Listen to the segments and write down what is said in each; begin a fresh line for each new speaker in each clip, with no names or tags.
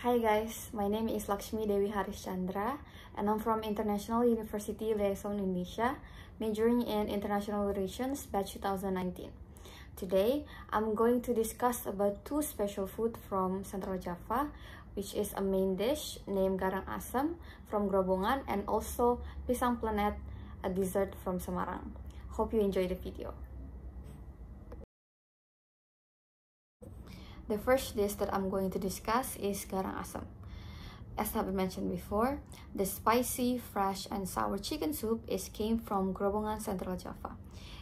Hi guys, my name is Lakshmi Dewi Harischandra and I'm from International University Liaison Indonesia, majoring in International Relations batch 2019. Today, I'm going to discuss about two special food from Central Java, which is a main dish named garang asam from Grobongan and also Pisang Plenet, a dessert from Semarang. Hope you enjoy the video. The first dish that I'm going to discuss is garang asam. As I've mentioned before, the spicy, fresh, and sour chicken soup came from Grobongan, Central Java.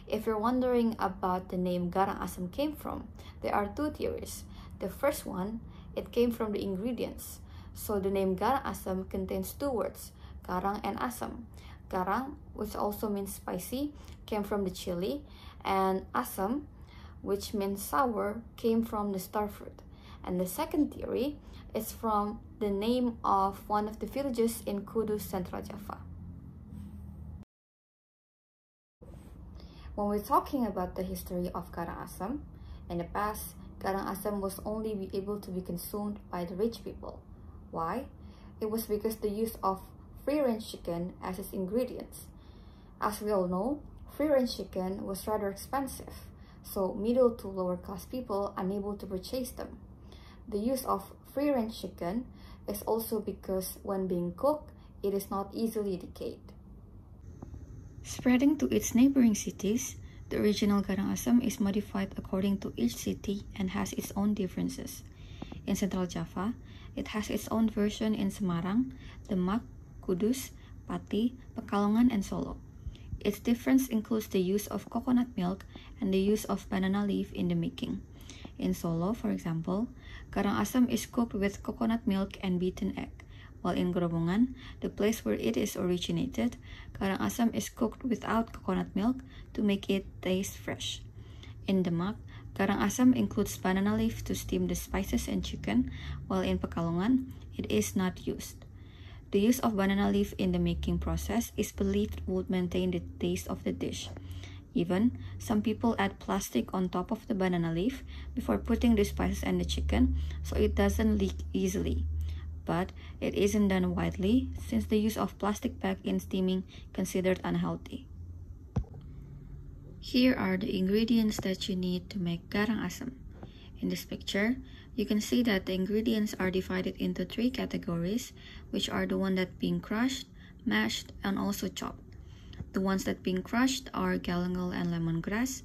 If you're wondering about the name garang asam came from, there are two theories. The first one, it came from the ingredients. So the name garang asam contains two words, garang and asam. Garang, which also means spicy, came from the chili, and asam, which means sour, came from the star fruit. And the second theory is from the name of one of the villages in Kudus, Central Java. When we're talking about the history of garang asam, in the past, garang asam was only able to be consumed by the rich people. Why? It was because the use of free-range chicken as its ingredients. As we all know, free-range chicken was rather expensive, so middle to lower class people unable to purchase them. The use of free-range chicken is also because when being cooked, it is not easily decayed. Spreading to its neighboring cities, the original garang asam is modified according to each city and has its own differences. In Central Java, it has its own version in Semarang, Demak, Kudus, Pati, Pekalongan, and Solo. Its difference includes the use of coconut milk and the use of banana leaf in the making. In Solo, for example, garang asam is cooked with coconut milk and beaten egg, while in Grobongan, the place where it is originated, garang asam is cooked without coconut milk to make it taste fresh. In Demak, garang asam includes banana leaf to steam the spices and chicken, while in Pekalongan, it is not used. The use of banana leaf in the making process is believed would maintain the taste of the dish. Even, some people add plastic on top of the banana leaf before putting the spices and the chicken so it doesn't leak easily. But it isn't done widely since the use of plastic bag in steaming considered unhealthy. Here are the ingredients that you need to make garang asam. In this picture, you can see that the ingredients are divided into three categories, which are the one that being crushed, mashed, and also chopped. The ones that being crushed are galangal and lemongrass.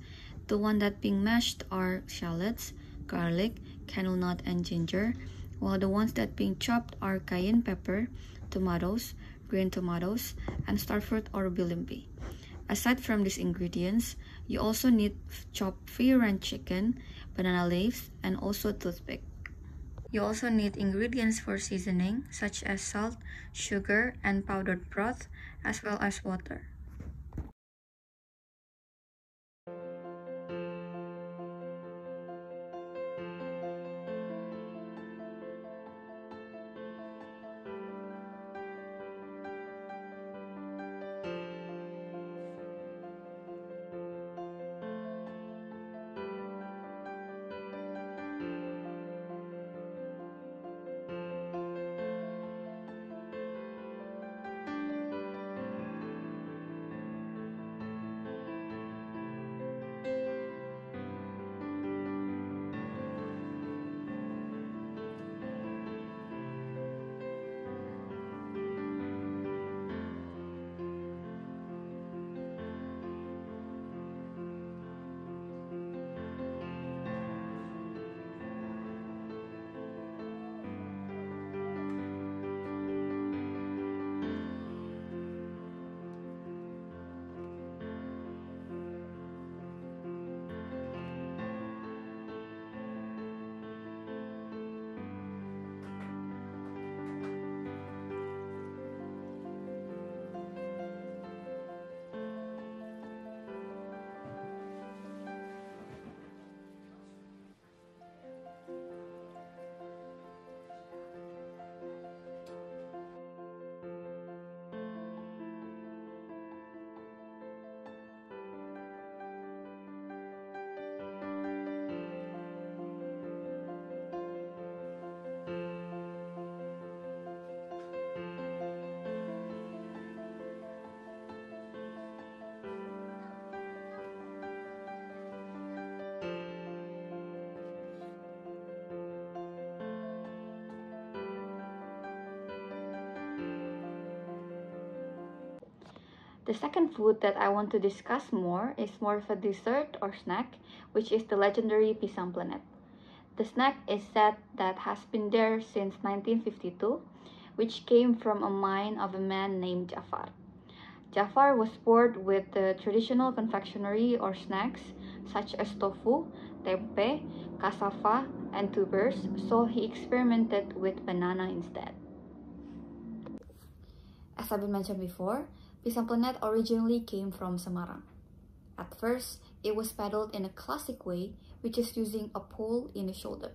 The one that being mashed are shallots, garlic, candle nut, and ginger, while the ones that being chopped are cayenne pepper, tomatoes, green tomatoes, and starfruit or bilimbi. Aside from these ingredients, you also need chopped free-range chicken, banana leaves, and also toothpick. You also need ingredients for seasoning such as salt, sugar, and powdered broth, as well as water. The second food that I want to discuss more is more of a dessert or snack, which is the legendary Pisang Plenet. The snack is said that has been there since 1952, which came from a mind of a man named Jafar. Jafar was bored with the traditional confectionery or snacks such as tofu, tempe, cassava, and tubers, so he experimented with banana instead. As I've mentioned before, Pisang Plenet originally came from Semarang. At first, it was peddled in a classic way, which is using a pole in the shoulder.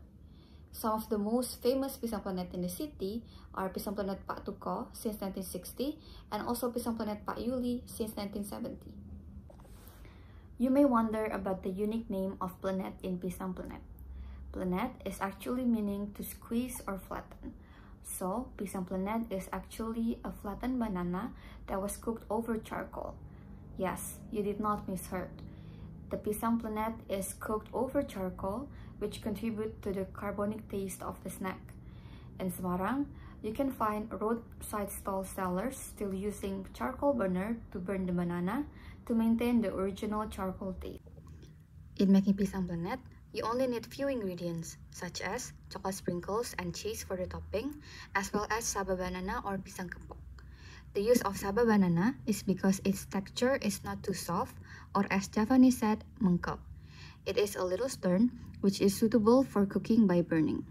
Some of the most famous Pisang Plenet in the city are Pisang Plenet Pak Tuko since 1960 and also Pisang Plenet Pak IULI since 1970. You may wonder about the unique name of Plenet in Pisang Plenet. Plenet is actually meaning to squeeze or flatten. So, Pisang Plenet is actually a flattened banana that was cooked over charcoal. Yes, you did not misheard. The Pisang Plenet is cooked over charcoal, which contribute to the carbonic taste of the snack. In Semarang, you can find roadside stall sellers still using charcoal burner to burn the banana to maintain the original charcoal taste. In making Pisang Plenet, you only need few ingredients, such as chocolate sprinkles and cheese for the topping, as well as saba banana or pisang kepok. The use of saba banana is because its texture is not too soft, or as Javanese said, mengkep. It is a little stern, which is suitable for cooking by burning.